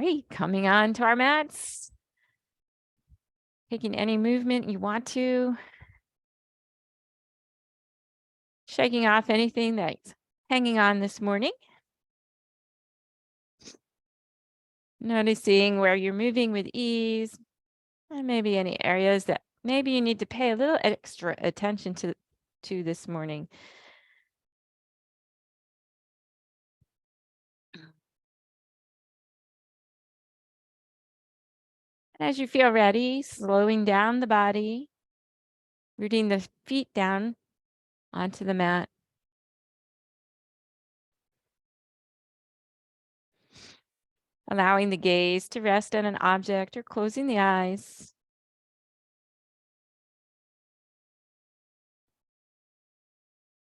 Great, coming on to our mats. Taking any movement you want to. Shaking off anything that's hanging on this morning. Noticing where you're moving with ease, and maybe any areas that maybe you need to pay a little extra attention to this morning. As you feel ready, slowing down the body, rooting the feet down onto the mat. Allowing the gaze to rest on an object or closing the eyes.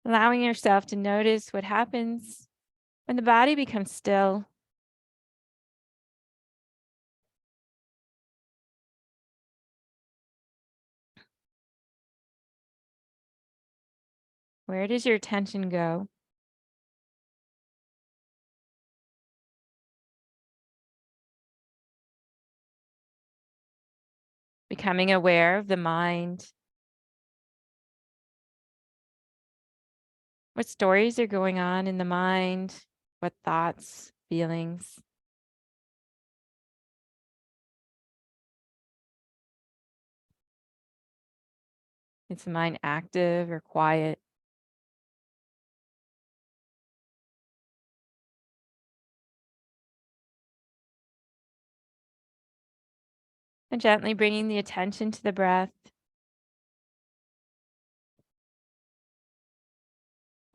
Allowing yourself to notice what happens when the body becomes still. Where does your attention go? Becoming aware of the mind. What stories are going on in the mind? What thoughts, feelings? Is the mind active or quiet? And gently bringing the attention to the breath.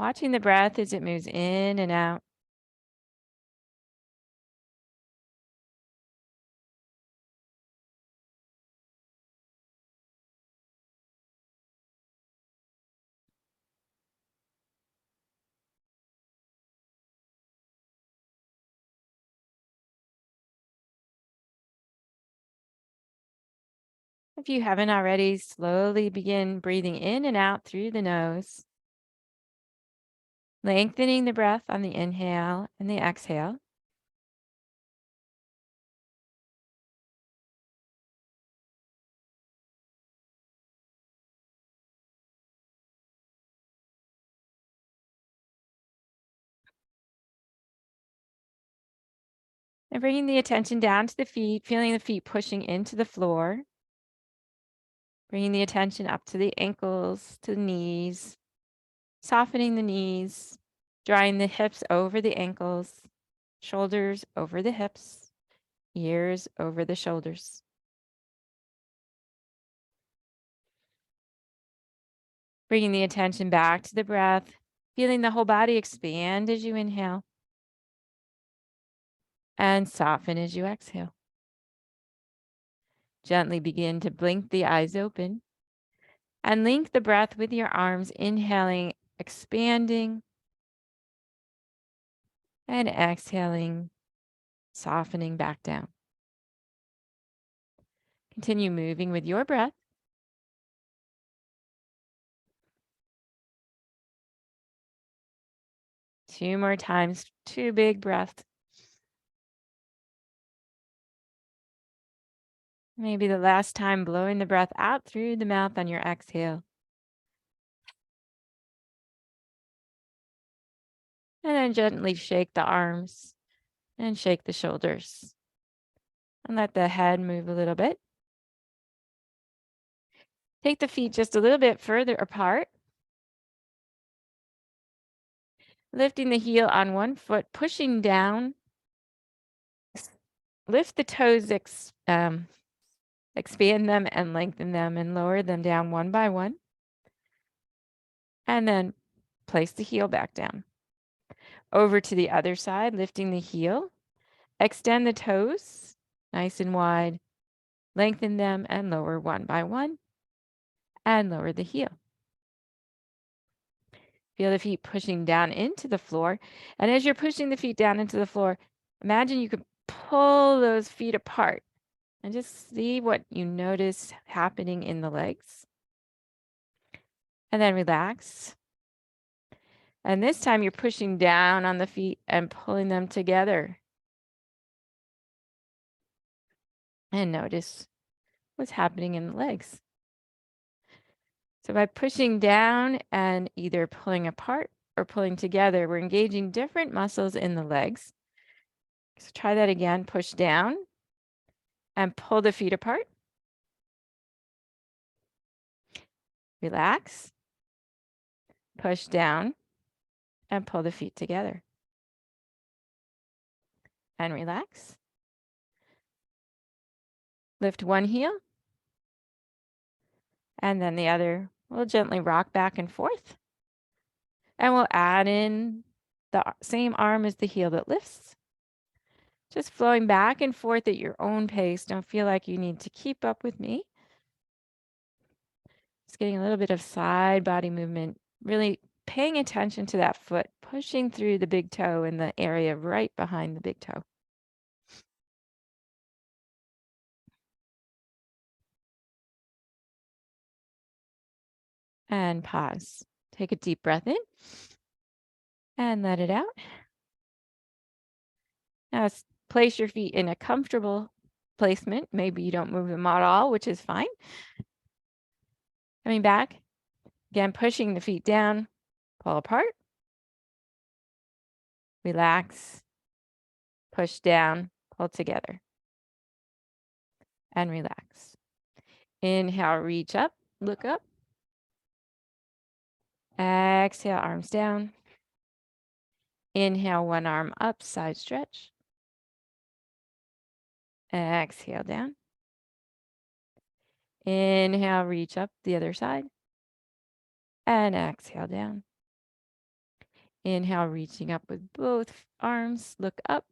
Watching the breath as it moves in and out. If you haven't already, slowly begin breathing in and out through the nose. Lengthening the breath on the inhale and the exhale. And bringing the attention down to the feet, feeling the feet pushing into the floor. Bringing the attention up to the ankles, to the knees. Softening the knees, drawing the hips over the ankles, shoulders over the hips, ears over the shoulders. Bringing the attention back to the breath, feeling the whole body expand as you inhale and soften as you exhale. Gently begin to blink the eyes open and link the breath with your arms, inhaling, expanding, and exhaling, softening back down. Continue moving with your breath. Two more times, 2 big breaths. Maybe the last time blowing the breath out through the mouth on your exhale. And then gently shake the arms and shake the shoulders. And let the head move a little bit. Take the feet just a little bit further apart. Lifting the heel on one foot, pushing down. Lift the toes, expand them and lengthen them and lower them down one by one. And then place the heel back down. Over to the other side, lifting the heel. Extend the toes nice and wide. Lengthen them and lower one by one. And lower the heel. Feel the feet pushing down into the floor. And as you're pushing the feet down into the floor, imagine you could pull those feet apart and just see what you notice happening in the legs. And then relax. And this time you're pushing down on the feet and pulling them together. and notice what's happening in the legs. So by pushing down and either pulling apart or pulling together, we're engaging different muscles in the legs. So try that again. Push down and pull the feet apart. Relax. Push down and pull the feet together. And relax. Lift one heel and then the other. We'll gently rock back and forth. And we'll add in the same arm as the heel that lifts. Just flowing back and forth at your own pace. Don't feel like you need to keep up with me. Just getting a little bit of side body movement, really paying attention to that foot, pushing through the big toe in the area right behind the big toe. And pause. Take a deep breath in and let it out. Now place your feet in a comfortable placement. Maybe you don't move them at all, which is fine. Coming back, again, pushing the feet down, pull apart, relax, push down, pull together, and relax. Inhale, reach up, look up. Exhale, arms down. Inhale, one arm up, side stretch. Exhale, down. Inhale, reach up the other side. And exhale, down. Inhale, reaching up with both arms, look up.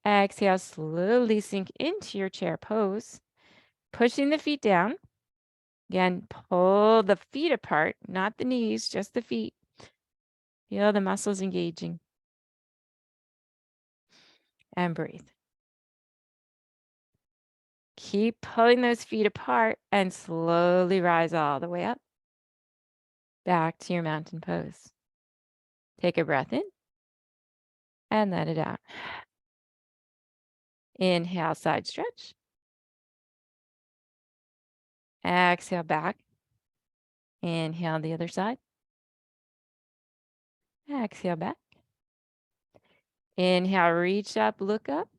Exhale, slowly sink into your chair pose. Pushing the feet down. Again, pull the feet apart, not the knees, just the feet. Feel the muscles engaging. And breathe. Keep pulling those feet apart and slowly rise all the way up. Back to your mountain pose. Take a breath in and let it out. Inhale, side stretch. Exhale, back. Inhale, the other side. Exhale, back. Inhale, reach up, look up.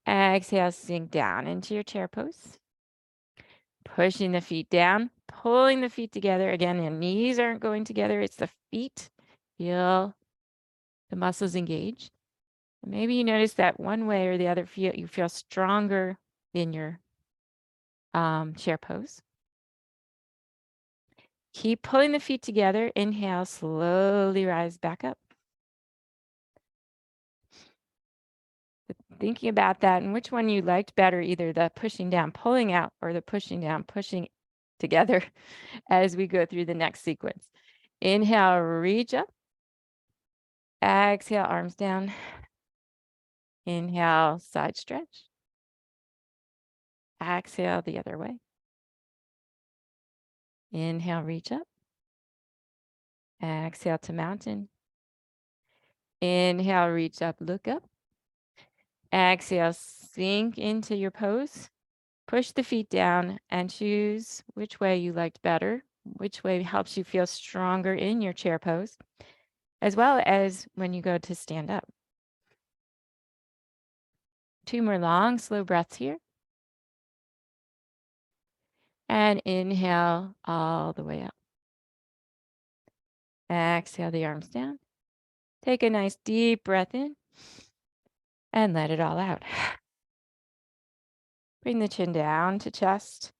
Exhale, sink down into your chair pose. Pushing the feet down, pulling the feet together. Again, your knees aren't going together. It's the feet. Feel the muscles engaged. Maybe you notice that one way or the other, you feel stronger in your chair pose. Keep pulling the feet together. Inhale, slowly rise back up. Thinking about that and which one you liked better, either the pushing down, pulling out, or the pushing down, pushing together as we go through the next sequence. Inhale, reach up. Exhale, arms down. Inhale, side stretch. Exhale, the other way. Inhale, reach up. Exhale to mountain. Inhale, reach up, look up. Exhale, sink into your pose. Push the feet down and choose which way you liked better, which way helps you feel stronger in your chair pose, as well as when you go to stand up. 2 more long, slow breaths here. And inhale all the way up. Exhale the arms down. Take a nice deep breath in and let it all out. Bring the chin down to chest.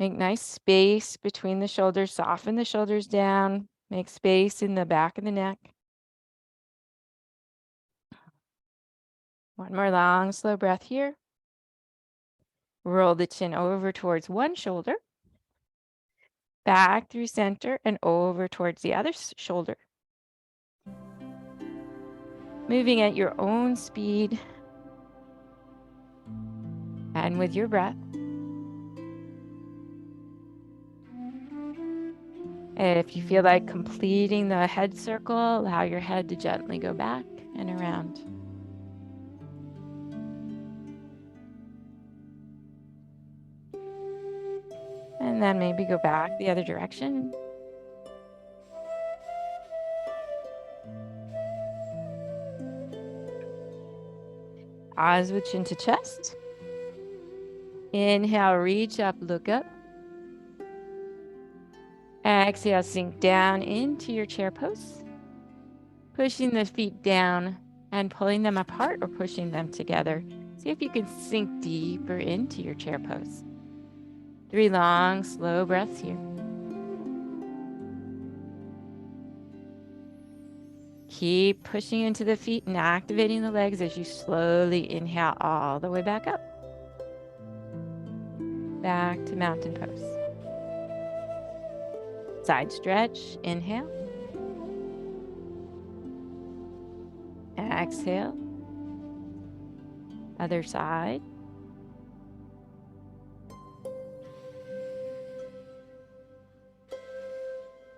Make nice space between the shoulders. Soften the shoulders down. Make space in the back of the neck. One more long, slow breath here. Roll the chin over towards one shoulder. Back through center and over towards the other shoulder. Moving at your own speed and with your breath. If you feel like completing the head circle, allow your head to gently go back and around. And then maybe go back the other direction. Pause with chin to chest. Inhale, reach up, look up. Exhale, sink down into your chair pose. Pushing the feet down and pulling them apart or pushing them together. See if you can sink deeper into your chair pose. 3 long, slow breaths here. Keep pushing into the feet and activating the legs as you slowly inhale all the way back up. Back to mountain pose. Side stretch, inhale. Exhale. Other side.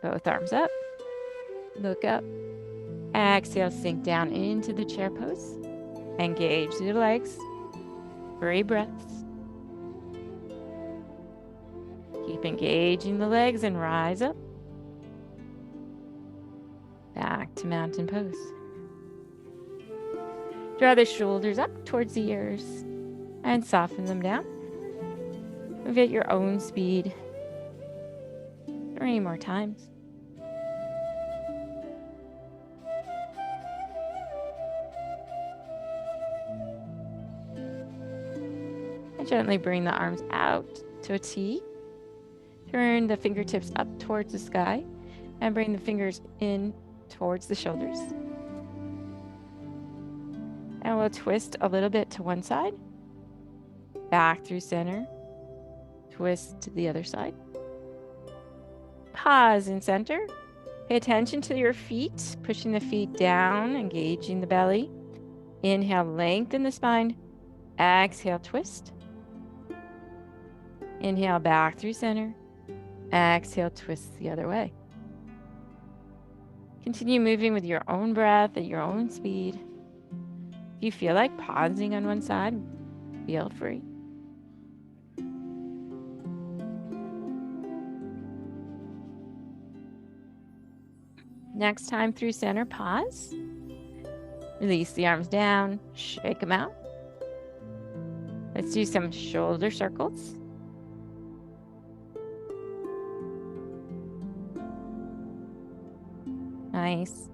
Both arms up. Look up. Exhale, sink down into the chair pose. Engage the legs. 3 breaths. Keep engaging the legs and rise up. Back to mountain pose. Draw the shoulders up towards the ears and soften them down. Move at your own speed. 3 more times. And gently bring the arms out to a T. Turn the fingertips up towards the sky and bring the fingers in towards the shoulders. And we'll twist a little bit to one side, back through center, twist to the other side. Pause in center. Pay attention to your feet, pushing the feet down, engaging the belly. Inhale, lengthen the spine. Exhale, twist. Inhale, back through center. Exhale, twist the other way. Continue moving with your own breath at your own speed. If you feel like pausing on one side, feel free. Next time through center, pause. Release the arms down, shake them out. Let's do some shoulder circles. Nice.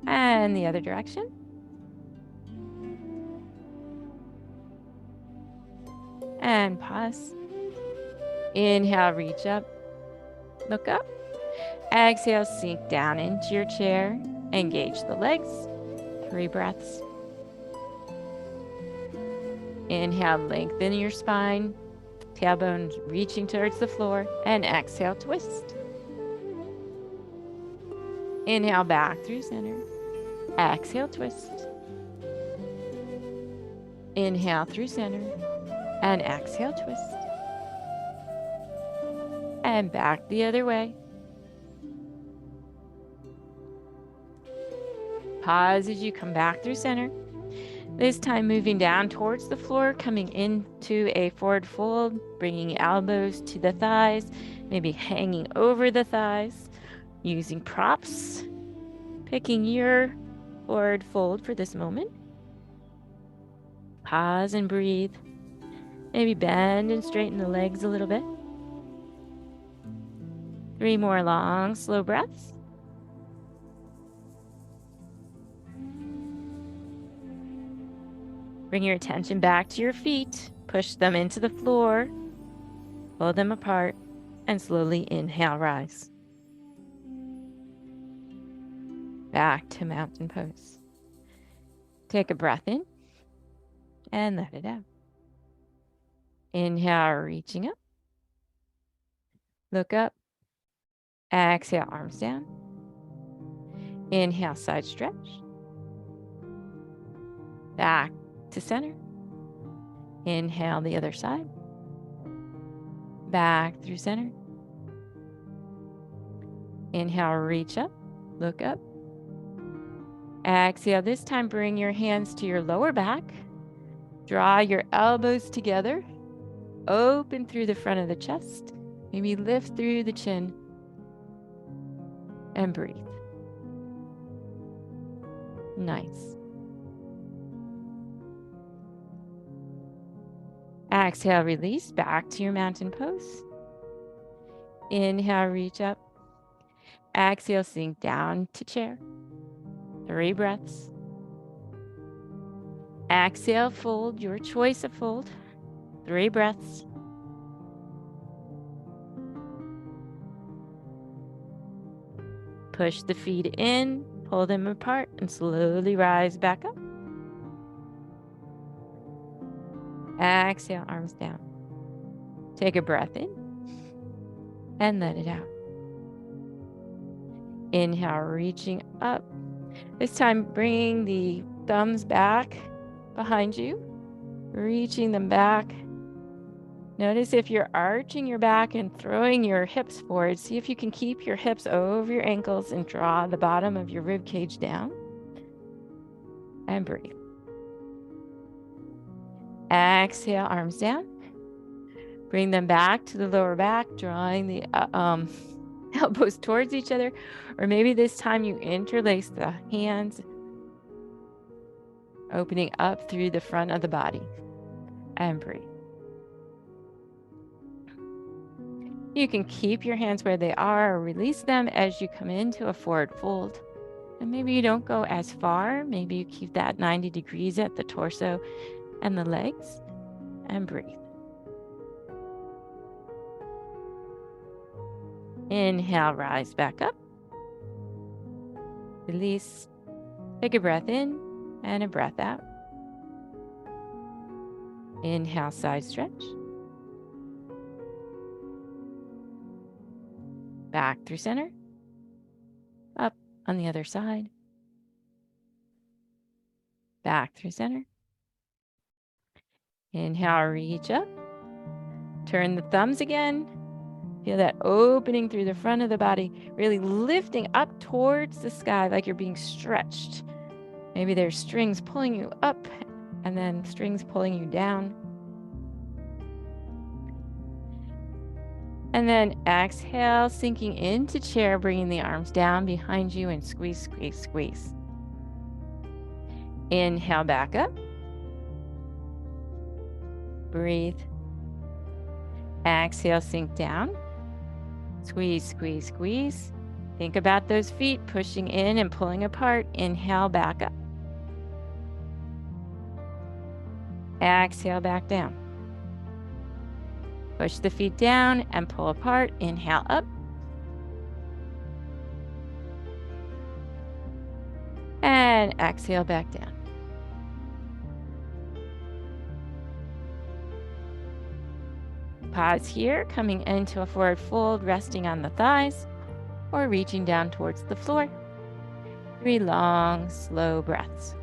And the other direction. And pause. Inhale, reach up, look up. Exhale, sink down into your chair. Engage the legs. 3 breaths. Inhale, lengthen your spine. Tailbone reaching towards the floor. And exhale, twist. Inhale, back through center. Exhale, twist. Inhale through center. And exhale, twist. And back the other way. Pause as you come back through center. This time moving down towards the floor, coming into a forward fold, bringing elbows to the thighs, maybe hanging over the thighs, using props, picking your forward fold for this moment. Pause and breathe. Maybe bend and straighten the legs a little bit. 3 more long, slow breaths. Bring your attention back to your feet. Push them into the floor. Pull them apart and slowly inhale, rise. Back to mountain pose. Take a breath in and let it out. Inhale, reaching up. Look up. Exhale, arms down. Inhale, side stretch. Back to center. Inhale, the other side. Back through center. Inhale, reach up. Look up. Exhale, this time bring your hands to your lower back. Draw your elbows together. Open through the front of the chest. Maybe lift through the chin and breathe. Nice. Exhale, release back to your mountain pose. Inhale, reach up. Exhale, sink down to chair. 3 breaths. Exhale, fold, your choice of fold. 3 breaths. Push the feet in, pull them apart, and slowly rise back up. Exhale, arms down. Take a breath in and let it out. Inhale, reaching up. This time, bringing the thumbs back behind you, reaching them back. Notice if you're arching your back and throwing your hips forward, see if you can keep your hips over your ankles and draw the bottom of your rib cage down. And breathe. Exhale, arms down. Bring them back to the lower back, drawing the elbows towards each other. Or maybe this time you interlace the hands, opening up through the front of the body. And breathe. You can keep your hands where they are or release them as you come into a forward fold. And maybe you don't go as far. Maybe you keep that 90 degrees at the torso and the legs. And breathe. Inhale, rise back up. Release. Take a breath in and a breath out. Inhale, side stretch. Back through center. Up on the other side. Back through center. Inhale, reach up. Turn the thumbs again. Feel that opening through the front of the body, really lifting up towards the sky like you're being stretched. Maybe there's strings pulling you up and then strings pulling you down. And then exhale, sinking into chair, bringing the arms down behind you and squeeze, squeeze, squeeze. Inhale, back up. Breathe. Exhale, sink down. Squeeze, squeeze, squeeze. Think about those feet pushing in and pulling apart. Inhale, back up. Exhale, back down. Push the feet down and pull apart. Inhale, up. And exhale, back down. Pause here, coming into a forward fold, resting on the thighs or reaching down towards the floor. 3 long, slow breaths.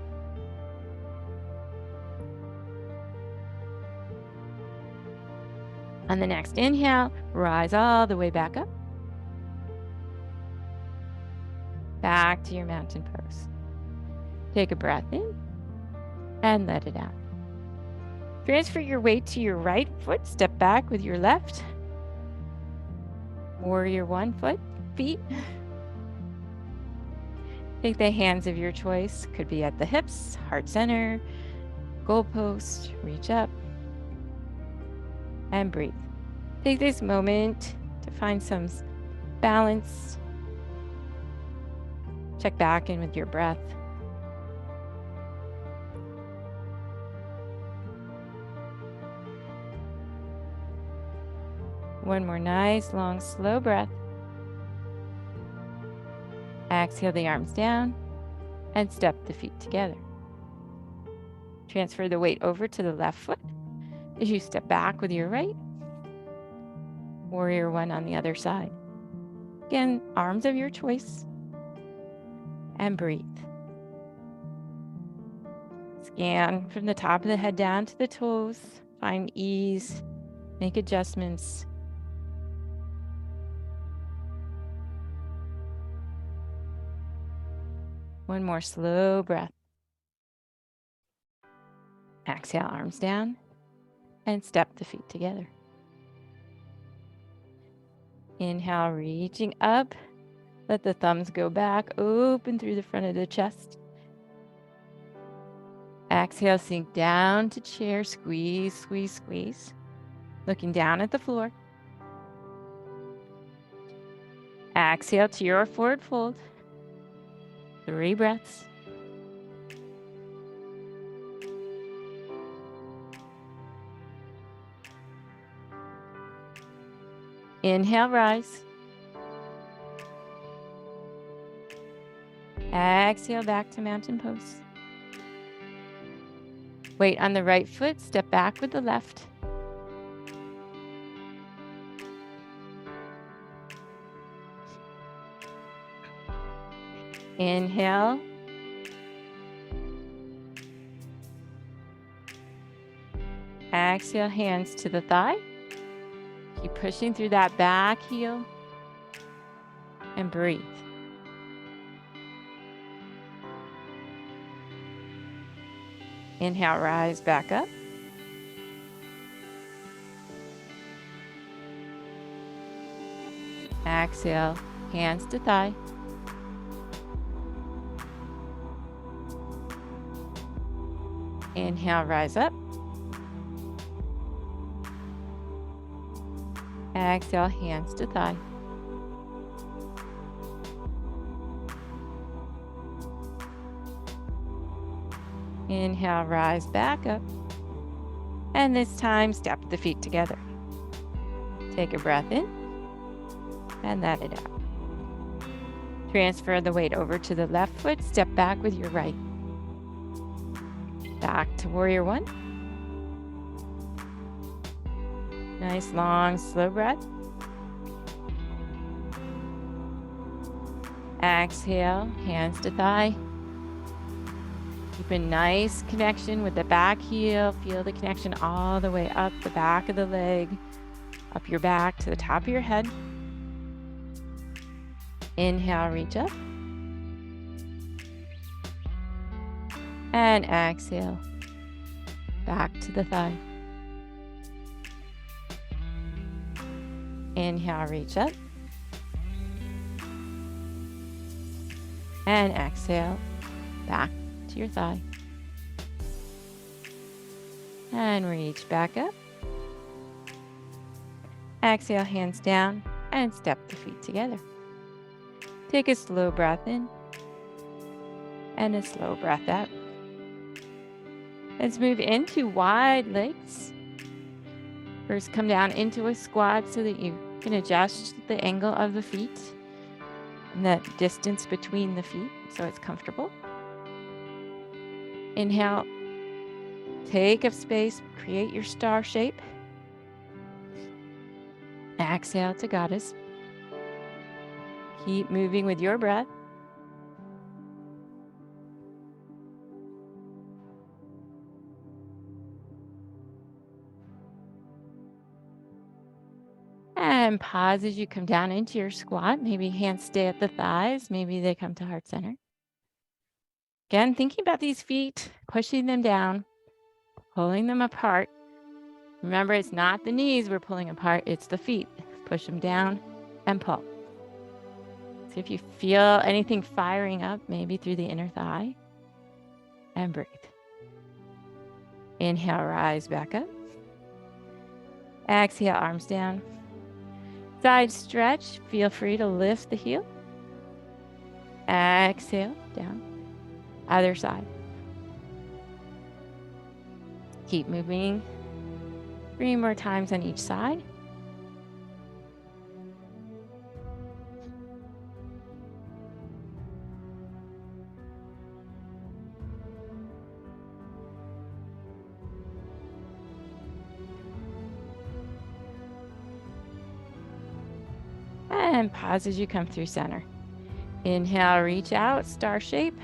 On the next inhale, rise all the way back up. Back to your mountain pose. Take a breath in and let it out. Transfer your weight to your right foot. Step back with your left. Warrior 1 feet. Take the hands of your choice. Could be at the hips, heart center, goalpost. Reach up and breathe. Take this moment to find some balance. Check back in with your breath. One more nice, long, slow breath. Exhale the arms down and step the feet together. Transfer the weight over to the left foot as you step back with your right. Warrior 1 on the other side. Again, arms of your choice. And breathe. Scan from the top of the head down to the toes. Find ease. Make adjustments. One more slow breath. Exhale, arms down, and step the feet together. Inhale, reaching up. Let the thumbs go back, open through the front of the chest. Exhale, sink down to chair, squeeze, squeeze, squeeze. Looking down at the floor. Exhale to your forward fold. 3 breaths. Inhale, rise. Exhale, back to mountain pose. Weight on the right foot, step back with the left. Inhale. Exhale, hands to the thigh. Keep pushing through that back heel. And breathe. Inhale, rise back up. Exhale, hands to thigh. Inhale, rise up. Exhale, hands to thigh. Inhale, rise back up. And this time, step the feet together. Take a breath in and let it out. Transfer the weight over to the left foot. Step back with your right. Back to warrior 1. Nice, long, slow breath. Exhale, hands to thigh. Keep a nice connection with the back heel. Feel the connection all the way up the back of the leg, up your back to the top of your head. Inhale, reach up. And exhale, back to the thigh. Inhale, reach up. And exhale, back to your thigh. And reach back up. Exhale, hands down, and step the feet together. Take a slow breath in and a slow breath out. Let's move into wide legs. First, come down into a squat so that you can adjust the angle of the feet and the distance between the feet so it's comfortable. Inhale, take up space, create your star shape. Exhale to goddess. Keep moving with your breath. And pause as you come down into your squat. Maybe hands stay at the thighs. Maybe they come to heart center. Again, thinking about these feet, pushing them down, pulling them apart. Remember, it's not the knees we're pulling apart, it's the feet. Push them down and pull. See if you feel anything firing up, maybe through the inner thigh. And breathe. Inhale, rise back up. Exhale, arms down. Side stretch, feel free to lift the heel. Exhale, down. Other side. Keep moving. 3 more times on each side. And pause as you come through center. Inhale, reach out, star shape.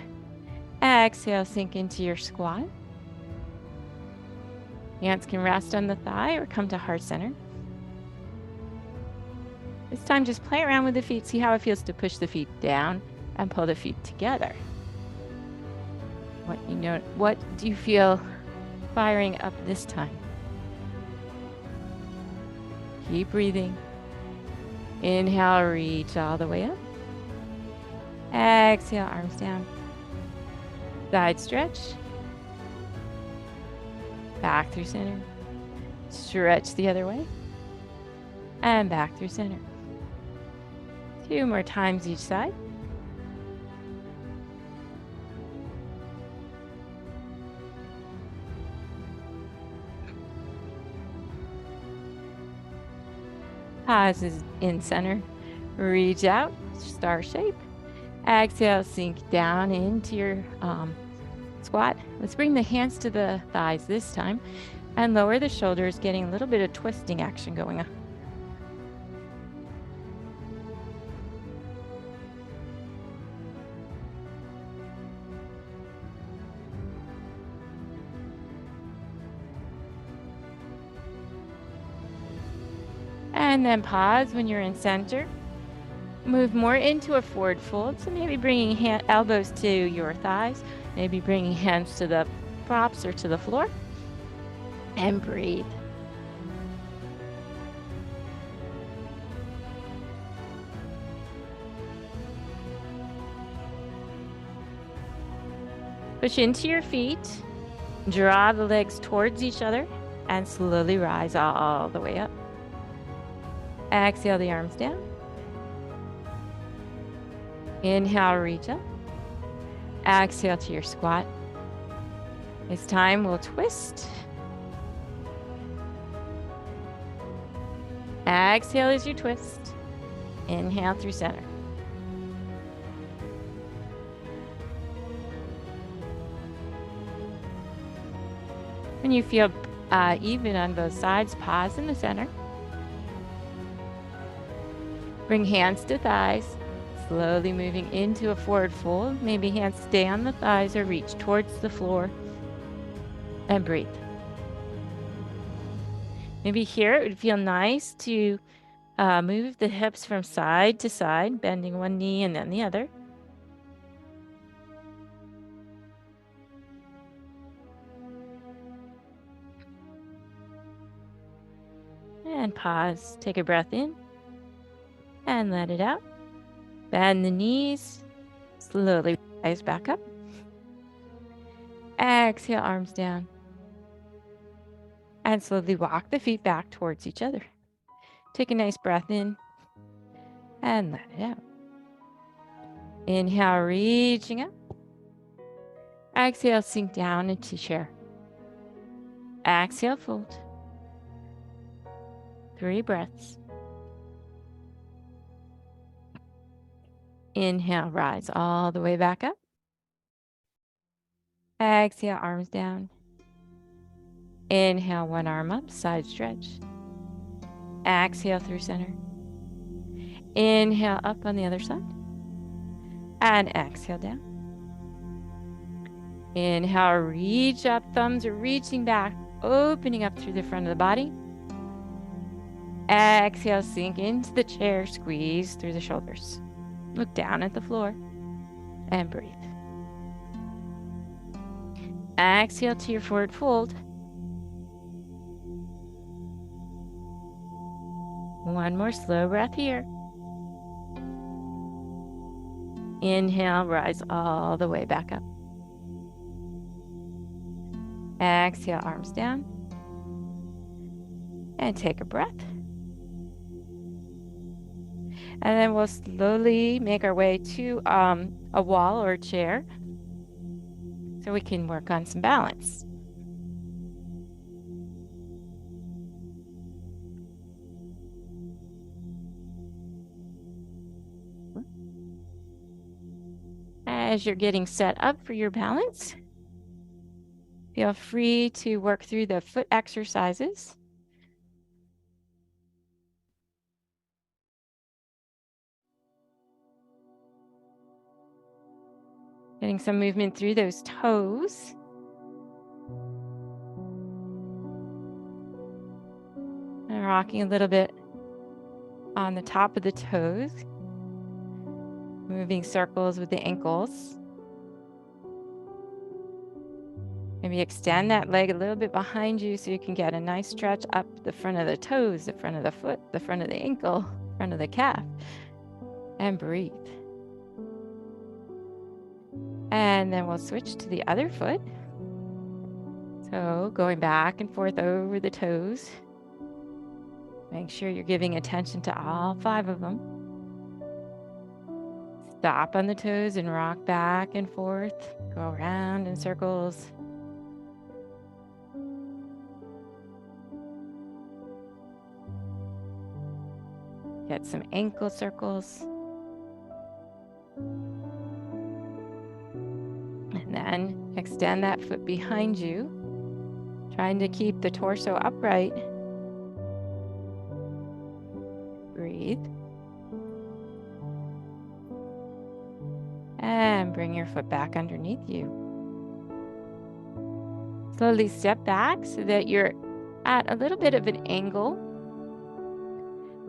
Exhale, sink into your squat. Hands can rest on the thigh or come to heart center. This time, just play around with the feet. See how it feels to push the feet down and pull the feet together. What do you feel firing up this time? Keep breathing. Inhale, reach all the way up. Exhale, arms down. Side stretch. Back through center. Stretch the other way. And back through center. 2 more times each side. Pauses in center. Reach out, star shape. Exhale, sink down into your squat. Let's bring the hands to the thighs this time and lower the shoulders, getting a little bit of twisting action going on. And then pause when you're in center. Move more into a forward fold. So maybe bringing elbows to your thighs, maybe bringing hands to the props or to the floor. And breathe. Push into your feet. Draw the legs towards each other and slowly rise all the way up. Exhale the arms down. Inhale, reach up. Exhale to your squat. This time we'll twist. Exhale as you twist. Inhale through center. When you feel even on both sides, pause in the center. Bring hands to thighs, slowly moving into a forward fold. Maybe hands stay on the thighs or reach towards the floor. And breathe. Maybe here it would feel nice to move the hips from side to side, bending one knee and then the other. And pause. Take a breath in. And let it out. Bend the knees. Slowly rise back up. Exhale, arms down. And slowly walk the feet back towards each other. Take a nice breath in. And let it out. Inhale, reaching up. Exhale, sink down into chair. Exhale, fold. 3 breaths. Inhale, rise all the way back up. Exhale, arms down. Inhale, one arm up, side stretch. Exhale through center. Inhale up on the other side. And exhale down. Inhale, reach up, thumbs are reaching back, opening up through the front of the body. Exhale, sink into the chair, squeeze through the shoulders. Look down at the floor and breathe. Exhale to your forward fold. One more slow breath here. Inhale, rise all the way back up. Exhale, arms down. And take a breath. And then we'll slowly make our way to a wall or a chair so we can work on some balance. As you're getting set up for your balance, feel free to work through the foot exercises. Getting some movement through those toes. And rocking a little bit on the top of the toes. Moving circles with the ankles. Maybe extend that leg a little bit behind you so you can get a nice stretch up the front of the toes, the front of the foot, the front of the ankle. front of the calf. And breathe. And then we'll switch to the other foot. So going back and forth over the toes. Make sure you're giving attention to all 5 of them. Stop on the toes and rock back and forth. Go around in circles. Get some ankle circles. And then extend that foot behind you, trying to keep the torso upright. Breathe. And bring your foot back underneath you. Slowly step back so that you're at a little bit of an angle.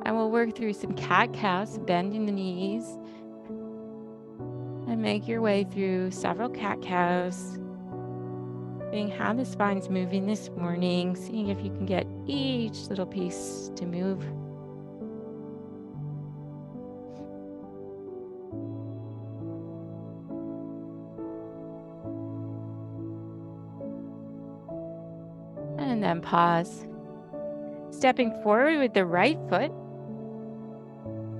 And we'll work through some cat-cows, bending the knees. And make your way through several cat-cows. Seeing how the spine's moving this morning. Seeing if you can get each little piece to move. And then pause. Stepping forward with the right foot.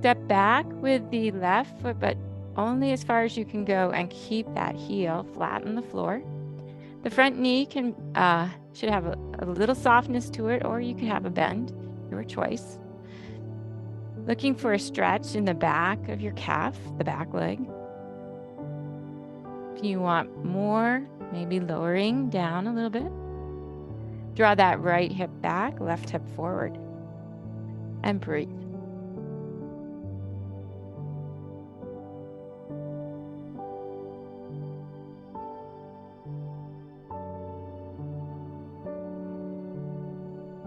Step back with the left foot, but only as far as you can go, and keep that heel flat on the floor. The front knee should have a little softness to it, or you could have a bend, your choice. Looking for a stretch in the back of your calf, the back leg. If you want more, maybe lowering down a little bit. Draw that right hip back, left hip forward, and breathe.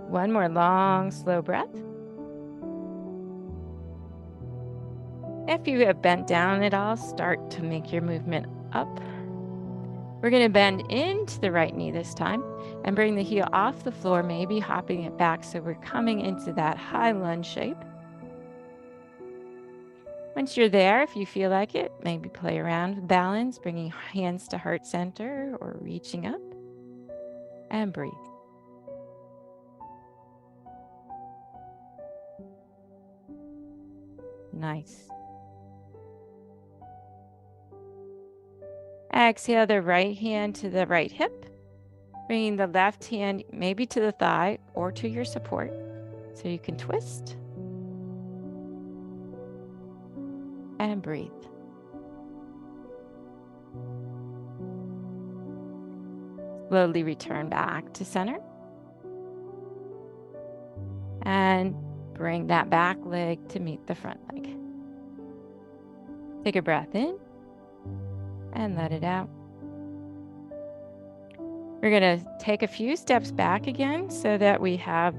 One more long, slow breath. If you have bent down at all, start to make your movement up. We're going to bend into the right knee this time and bring the heel off the floor, maybe hopping it back so we're coming into that high lunge shape. Once you're there, if you feel like it, maybe play around with balance, bringing hands to heart center or reaching up, and breathe. Nice. Exhale the right hand to the right hip, bringing the left hand maybe to the thigh or to your support so you can twist and breathe. Slowly return back to center and bring that back leg to meet the front leg. Take a breath in and let it out. We're going to take a few steps back again so that we have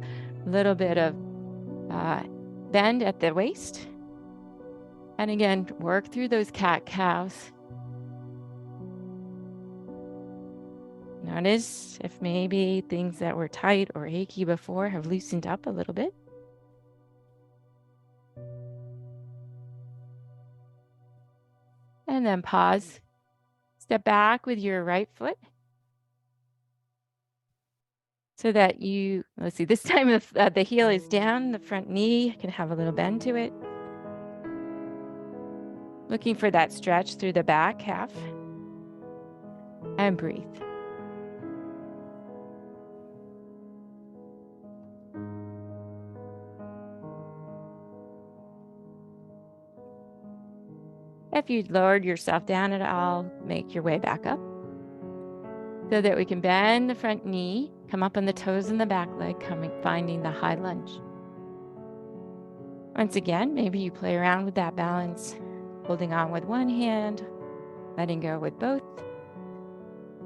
a little bit of bend at the waist. And again, work through those cat-cows. Notice if maybe things that were tight or achy before have loosened up a little bit. And then pause. Step back with your right foot so that you, let's see, this time the heel is down, the front knee can have a little bend to it. Looking for that stretch through the back calf. And breathe. If you lowered yourself down at all, make your way back up so that we can bend the front knee, come up on the toes in the back leg, finding the high lunge. Once again, maybe you play around with that balance, holding on with one hand, letting go with both.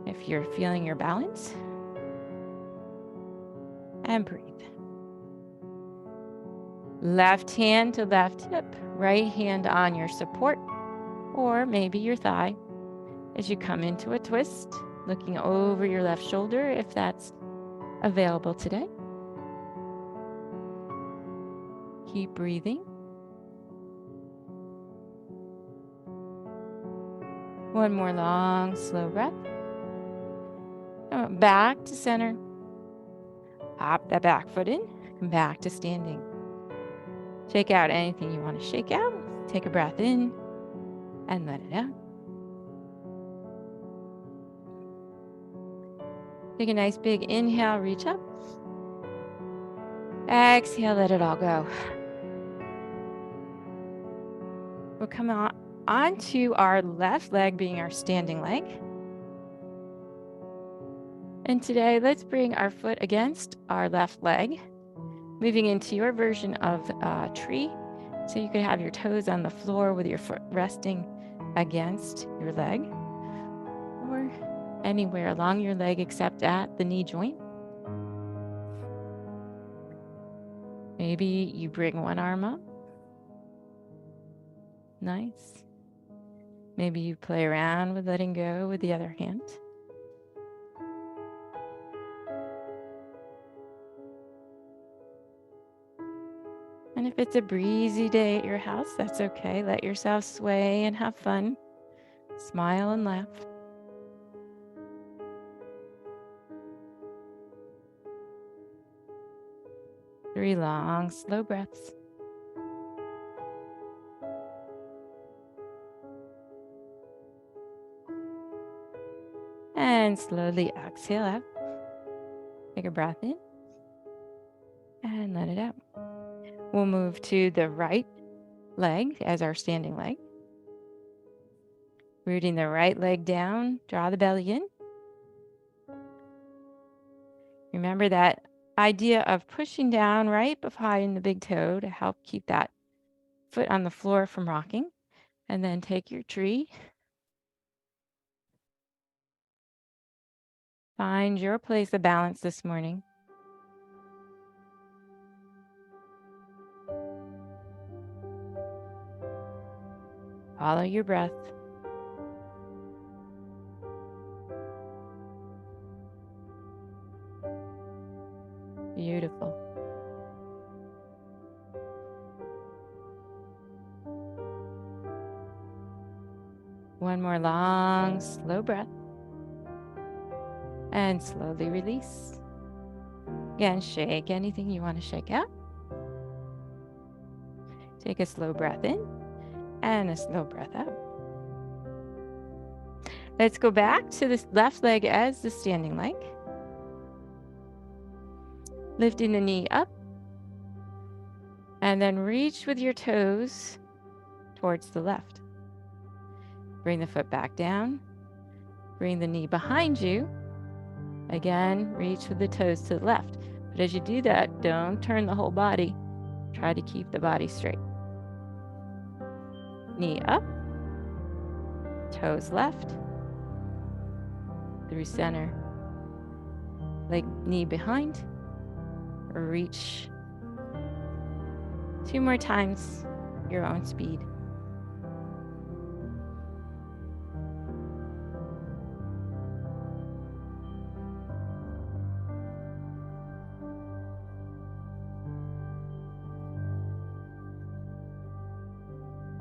If you're feeling your balance, and breathe. Left hand to left hip, right hand on your support, or maybe your thigh as you come into a twist, looking over your left shoulder if that's available today. Keep breathing. One more long, slow breath. Back to center. Hop that back foot in. Come back to standing. Shake out anything you want to shake out. Take a breath in and let it out. Take a nice big inhale, reach up. Exhale, let it all go. We'll come onto our left leg being our standing leg. And today, let's bring our foot against our left leg, moving into your version of a tree. So you could have your toes on the floor with your foot resting against your leg, or anywhere along your leg except at the knee joint. Maybe you bring one arm up. Nice. Maybe you play around with letting go with the other hand. And if it's a breezy day at your house, that's okay. Let yourself sway and have fun. Smile and laugh. 3 long, slow breaths. And slowly exhale out. Take a breath in and let it out. We'll move to the right leg as our standing leg. Rooting the right leg down, draw the belly in. Remember that idea of pushing down right behind the big toe to help keep that foot on the floor from rocking. And then take your tree. Find your place of balance this morning. Follow your breath. Beautiful. One more long, slow breath. And slowly release. Again, shake anything you want to shake out. Take a slow breath in and a slow breath out. Let's go back to this left leg as the standing leg. Lifting the knee up. And then reach with your toes towards the left. Bring the foot back down. Bring the knee behind you. Again, reach with the toes to the left. But as you do that, don't turn the whole body. Try to keep the body straight. Knee up. Toes left. Through center. Leg, knee behind. Reach. 2 more times, your own speed.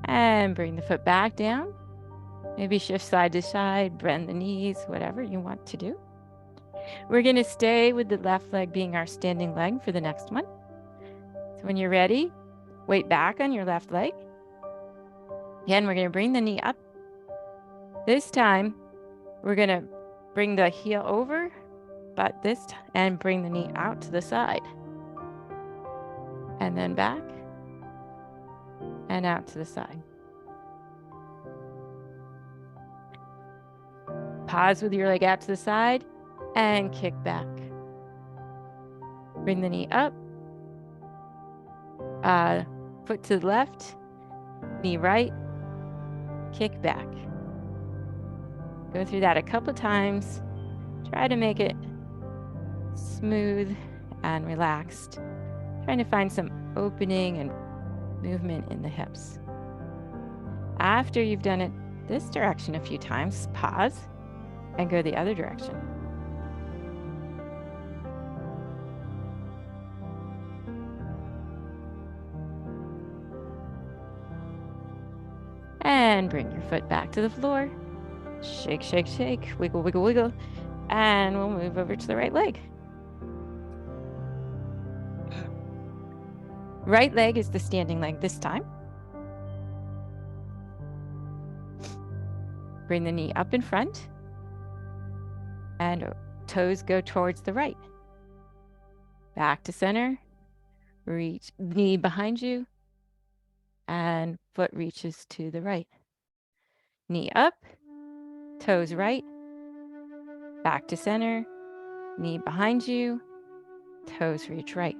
And bring the foot back down. Maybe shift side to side, bend the knees, whatever you want to do. We're going to stay with the left leg being our standing leg for the next one. So when you're ready, weight back on your left leg. Again, we're going to bring the knee up. This time, we're going to bring the heel over, but and bring the knee out to the side. And then back and out to the side. Pause with your leg out to the side and kick back. Bring the knee up. Foot to the left, knee right, kick back. Go through that a couple times. Try to make it smooth and relaxed. Trying to find some opening and movement in the hips. After you've done it this direction a few times, pause and go the other direction. And bring your foot back to the floor. Shake, shake, shake. Wiggle, wiggle, wiggle. And we'll move over to the right leg. Right leg is the standing leg this time. Bring the knee up in front. And toes go towards the right. Back to center. Reach knee behind you. And foot reaches to the right. Knee up. Toes right. Back to center. Knee behind you. Toes reach right.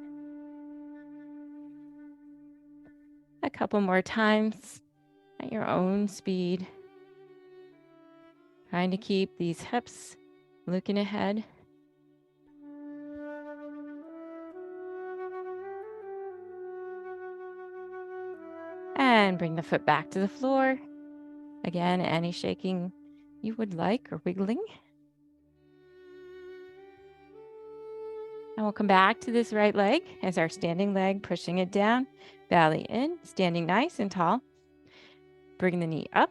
A couple more times at your own speed. Trying to keep these hips looking ahead. And bring the foot back to the floor. Again, any shaking you would like or wiggling. And we'll come back to this right leg as our standing leg, pushing it down, belly in, standing nice and tall. Bring the knee up.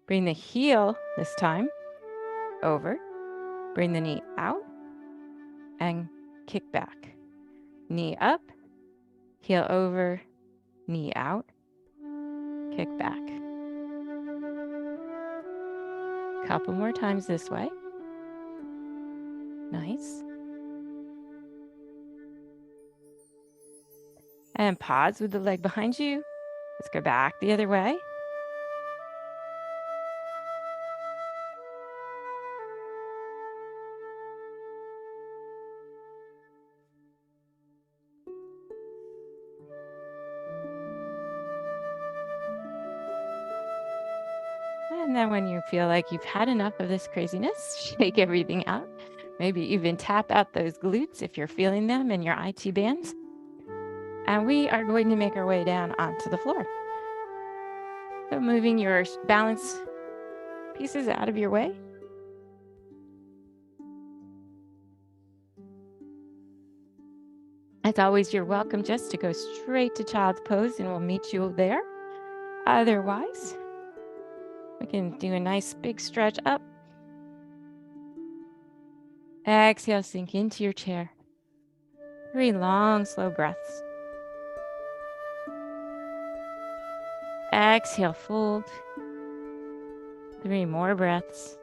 Bring the heel this time over. Bring the knee out and kick back. Knee up, heel over, knee out, kick back. Couple more times this way. Nice. And pause with the leg behind you. Let's go back the other way. And then when you feel like you've had enough of this craziness, shake everything out. Maybe even tap out those glutes if you're feeling them in your IT bands. And we are going to make our way down onto the floor. So moving your balance pieces out of your way. As always, you're welcome just to go straight to child's pose and we'll meet you there. Otherwise, we can do a nice big stretch up. Exhale, sink into your chair. 3 long, slow breaths. Exhale, fold. 3 more breaths.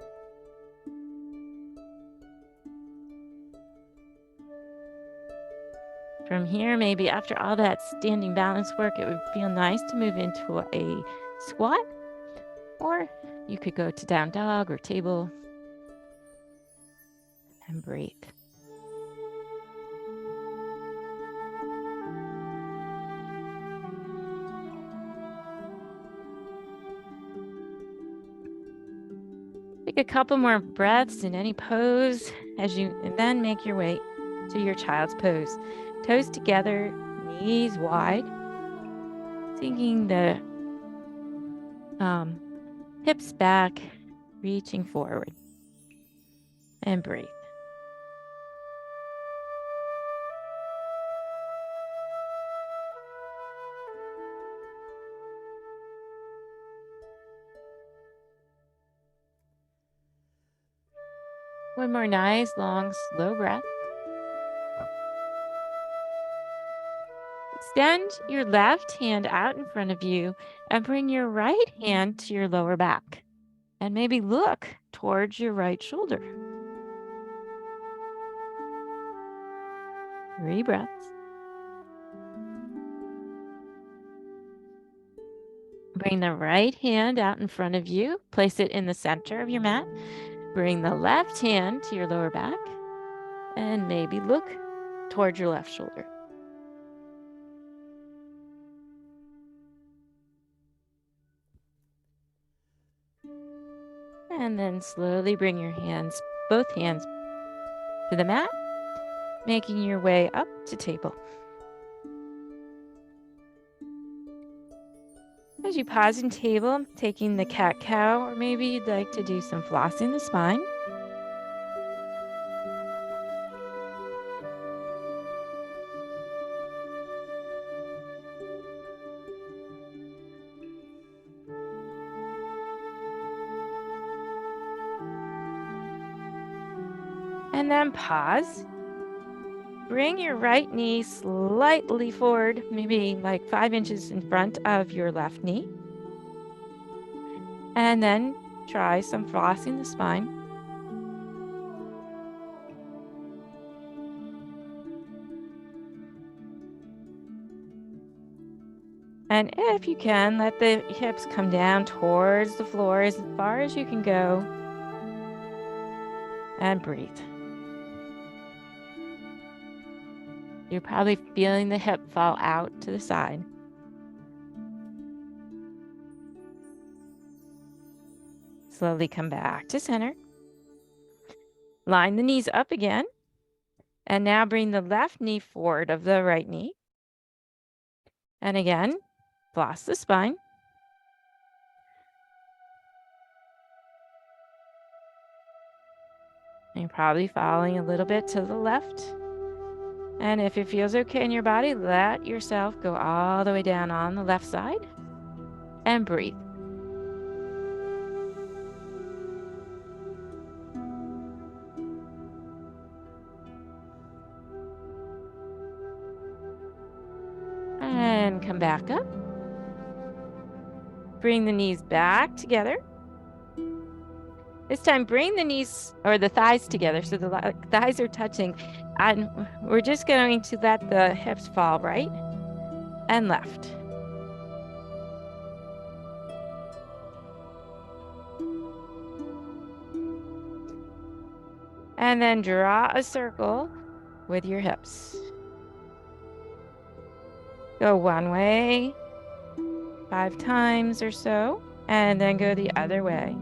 From here, maybe after all that standing balance work, it would feel nice to move into a squat, or you could go to down dog or table and breathe. Take a couple more breaths in any pose and then make your way to your child's pose. Toes together, knees wide, sinking the hips back, reaching forward, and breathe. One more nice, long, slow breath. Extend your left hand out in front of you and bring your right hand to your lower back. And maybe look towards your right shoulder. 3 breaths. Bring the right hand out in front of you. Place it in the center of your mat. Bring the left hand to your lower back. And maybe look towards your left shoulder. And then slowly bring your both hands to the mat, making your way up to table. As you pause in table, taking the cat-cow, or maybe you'd like to do some flossing the spine. And then pause. Bring your right knee slightly forward, maybe like 5 inches in front of your left knee. And then try some flossing the spine. And if you can, let the hips come down towards the floor as far as you can go. And breathe. You're probably feeling the hip fall out to the side. Slowly come back to center. Line the knees up again. And now bring the left knee forward of the right knee. And again, floss the spine. And you're probably falling a little bit to the left. And if it feels okay in your body, let yourself go all the way down on the left side and breathe. And come back up. Bring the knees back together. This time, bring the knees or the thighs together so the thighs are touching. And we're just going to let the hips fall right and left. And then draw a circle with your hips. Go one way 5 times or so, and then go the other way.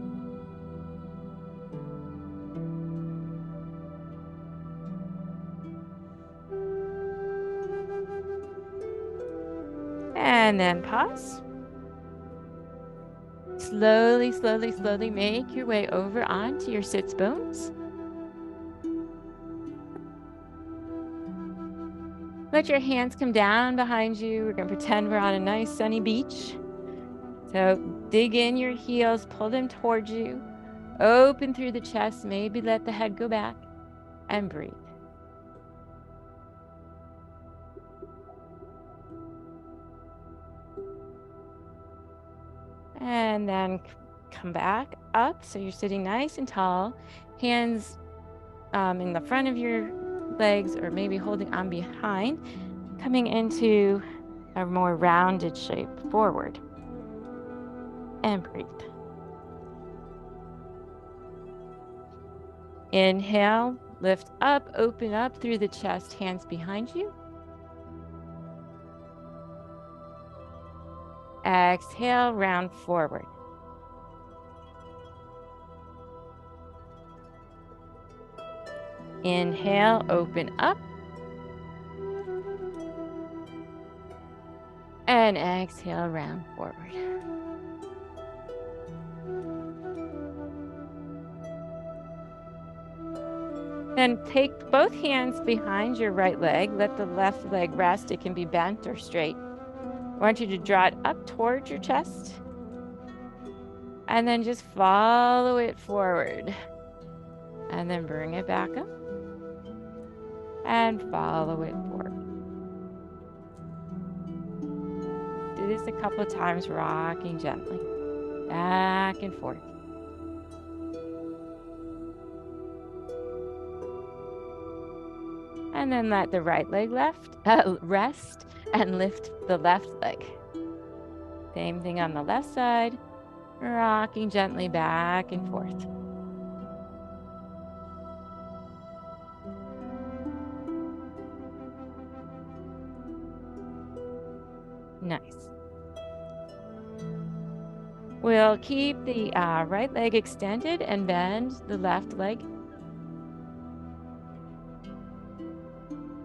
And then pause. Slowly, slowly, slowly make your way over onto your sits bones. Let your hands come down behind you. We're going to pretend we're on a nice sunny beach. So dig in your heels, pull them towards you, open through the chest, maybe let the head go back, and breathe. And then come back up. So you're sitting nice and tall, hands in the front of your legs or maybe holding on behind, coming into a more rounded shape forward. And breathe. Inhale, lift up, open up through the chest, hands behind you. Exhale, round forward. Inhale, open up. And exhale, round forward. Then take both hands behind your right leg. Let the left leg rest. It can be bent or straight. I want you to draw it up towards your chest. And then just follow it forward. And then bring it back up. And follow it forward. Do this a couple of times, rocking gently. Back and forth. And then let the right leg rest and lift the left leg. Same thing on the left side, rocking gently back and forth. Nice. We'll keep the right leg extended and bend the left leg.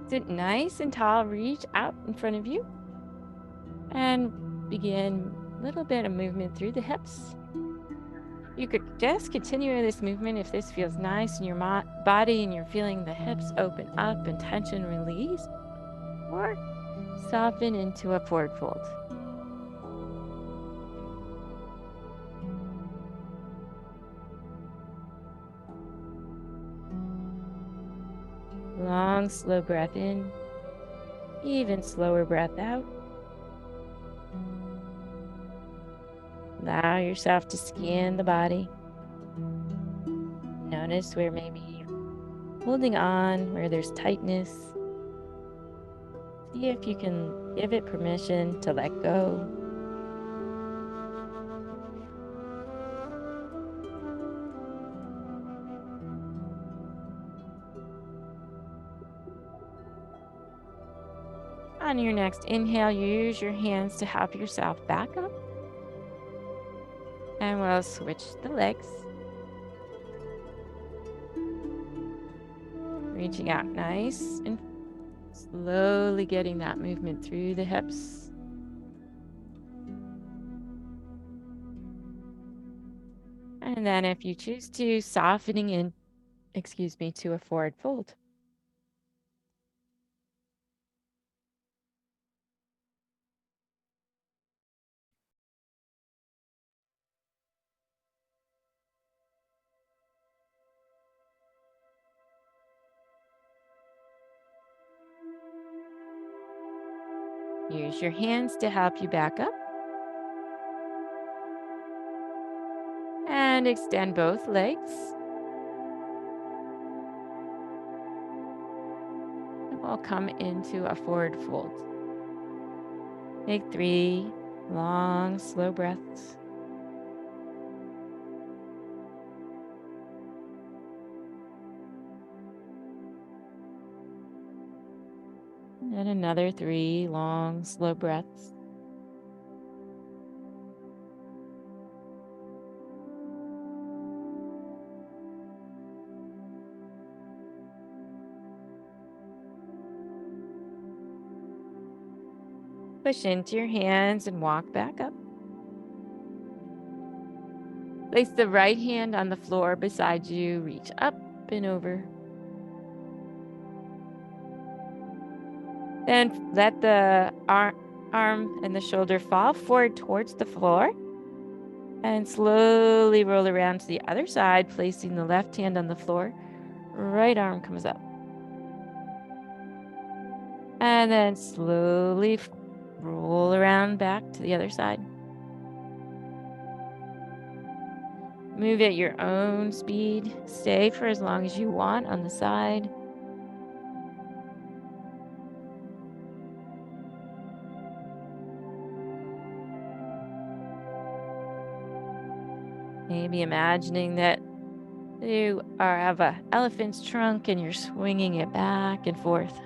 Sit nice and tall, reach out in front of you. And begin a little bit of movement through the hips. You could just continue this movement if this feels nice in your body and you're feeling the hips open up and tension release. Or soften into a forward fold. Long, slow breath in. Even slower breath out. Allow yourself to scan the body. Notice where maybe you're holding on, where there's tightness. See if you can give it permission to let go. On your next inhale, use your hands to help yourself back up. And we'll switch the legs. Reaching out nice and slowly getting that movement through the hips. And then if you choose to, softening in, to a forward fold. Use your hands to help you back up. And extend both legs. And we'll come into a forward fold. Take 3 long, slow breaths. And another 3 long, slow breaths. Push into your hands and walk back up. Place the right hand on the floor beside you. Reach up and over. Then let the arm and the shoulder fall forward towards the floor. And slowly roll around to the other side, placing the left hand on the floor. Right arm comes up. And then slowly roll around back to the other side. Move at your own speed. Stay for as long as you want on the side. Maybe imagining that you have an elephant's trunk and you're swinging it back and forth.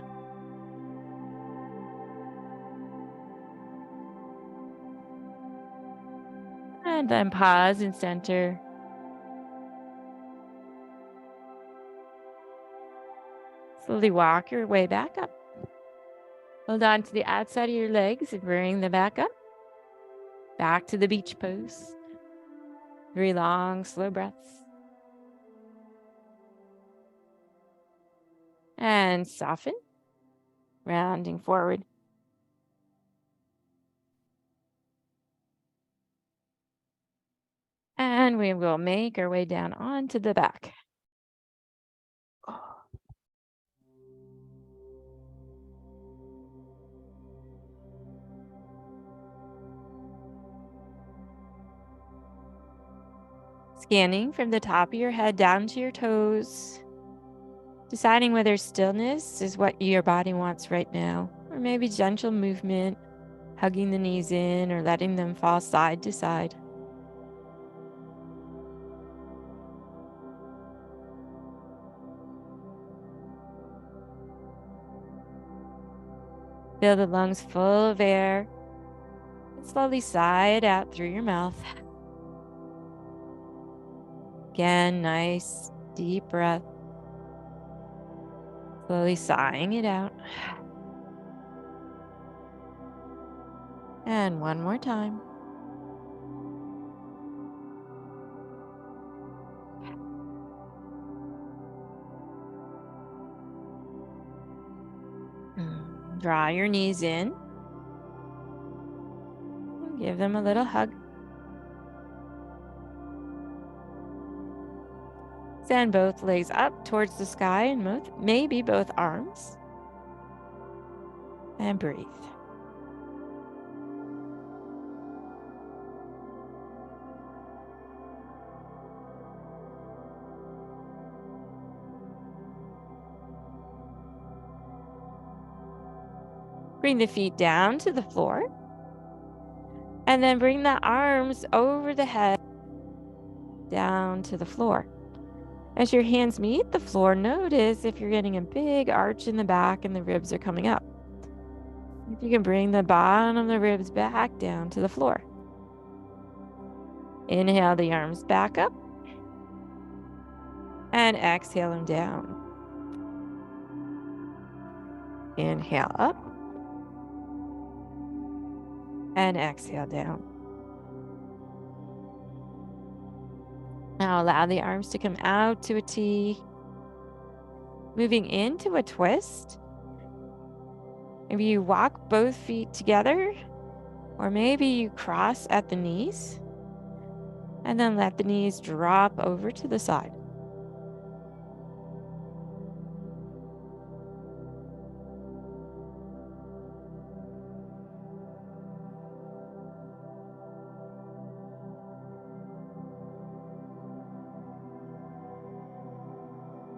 And then pause and center. Slowly walk your way back up. Hold on to the outside of your legs and bring them back up. Back to the beach pose. 3 long, slow breaths. And soften, rounding forward. And we will make our way down onto the back. Scanning from the top of your head down to your toes. Deciding whether stillness is what your body wants right now, or maybe gentle movement, hugging the knees in or letting them fall side to side. Feel the lungs full of air and slowly sigh it out through your mouth. Again, nice deep breath. Slowly sighing it out. And one more time. Draw your knees in. Give them a little hug. Send both legs up towards the sky and maybe both arms. And breathe. Bring the feet down to the floor. And then bring the arms over the head down to the floor. As your hands meet the floor, notice if you're getting a big arch in the back and the ribs are coming up. If you can bring the bottom of the ribs back down to the floor. Inhale the arms back up. And exhale them down. Inhale up. And exhale down. Now allow the arms to come out to a T. Moving into a twist. Maybe you walk both feet together, or maybe you cross at the knees, and then let the knees drop over to the side.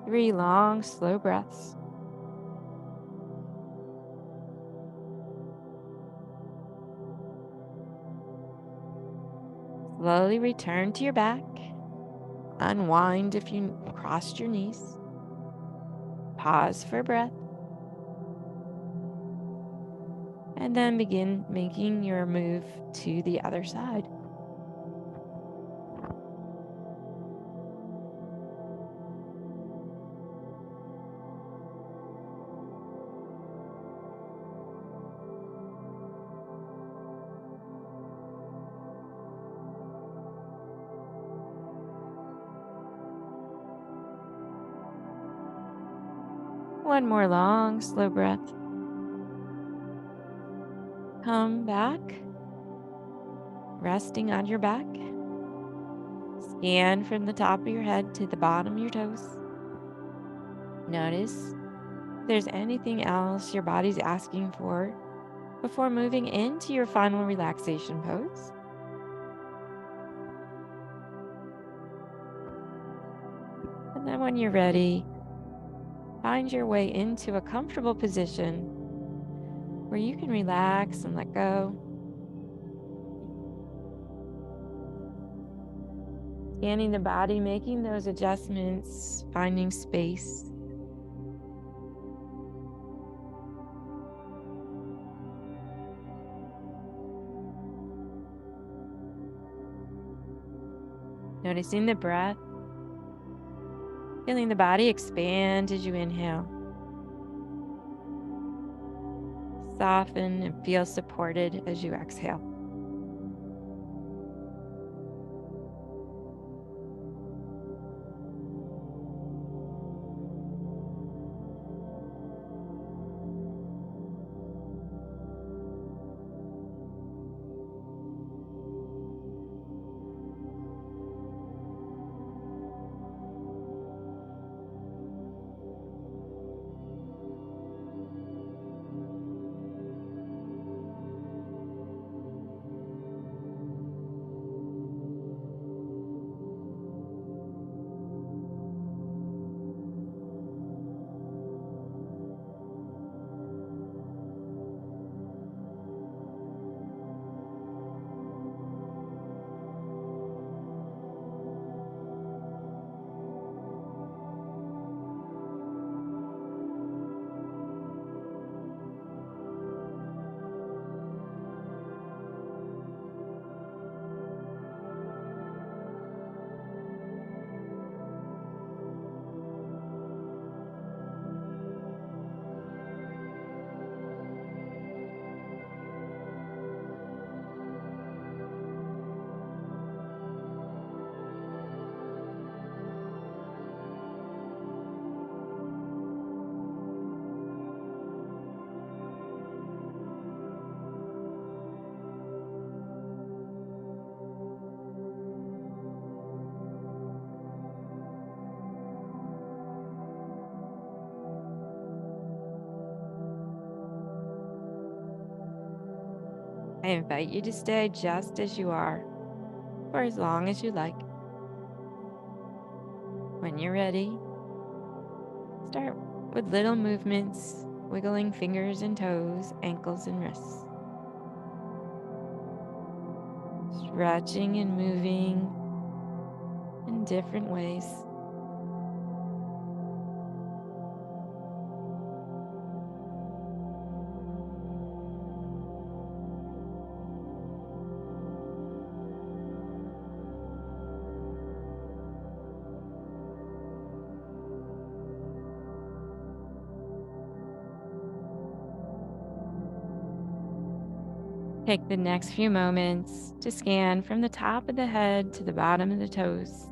Three long, slow breaths. Slowly return to your back. Unwind if you crossed your knees. Pause for breath. And then begin making your move to the other side. One more long, slow breath. Come back, resting on your back. Scan from the top of your head to the bottom of your toes. Notice if there's anything else your body's asking for before moving into your final relaxation pose. And then when you're ready, find your way into a comfortable position where you can relax and let go. Scanning the body, making those adjustments, finding space. Noticing the breath. Feeling the body expand as you inhale. Soften and feel supported as you exhale. I invite you to stay just as you are for as long as you like. When you're ready, start with little movements, wiggling fingers and toes, ankles and wrists. Stretching and moving in different ways. Take the next few moments to scan from the top of the head to the bottom of the toes,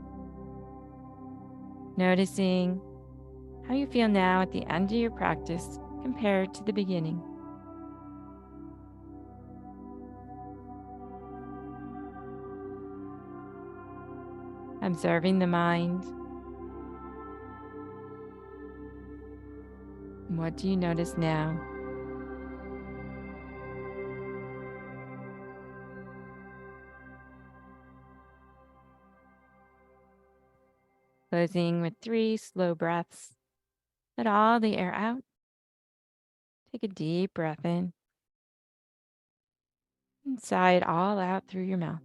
noticing how you feel now at the end of your practice compared to the beginning. Observing the mind. What do you notice now? Closing with 3 slow breaths. Let all the air out. Take a deep breath in and sigh it all out through your mouth.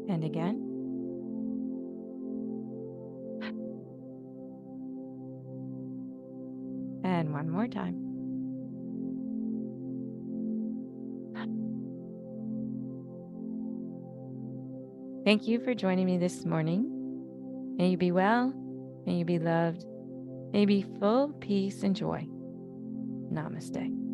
And again. And one more time. Thank you for joining me this morning. May you be well. May you be loved. May you be full of peace and joy. Namaste.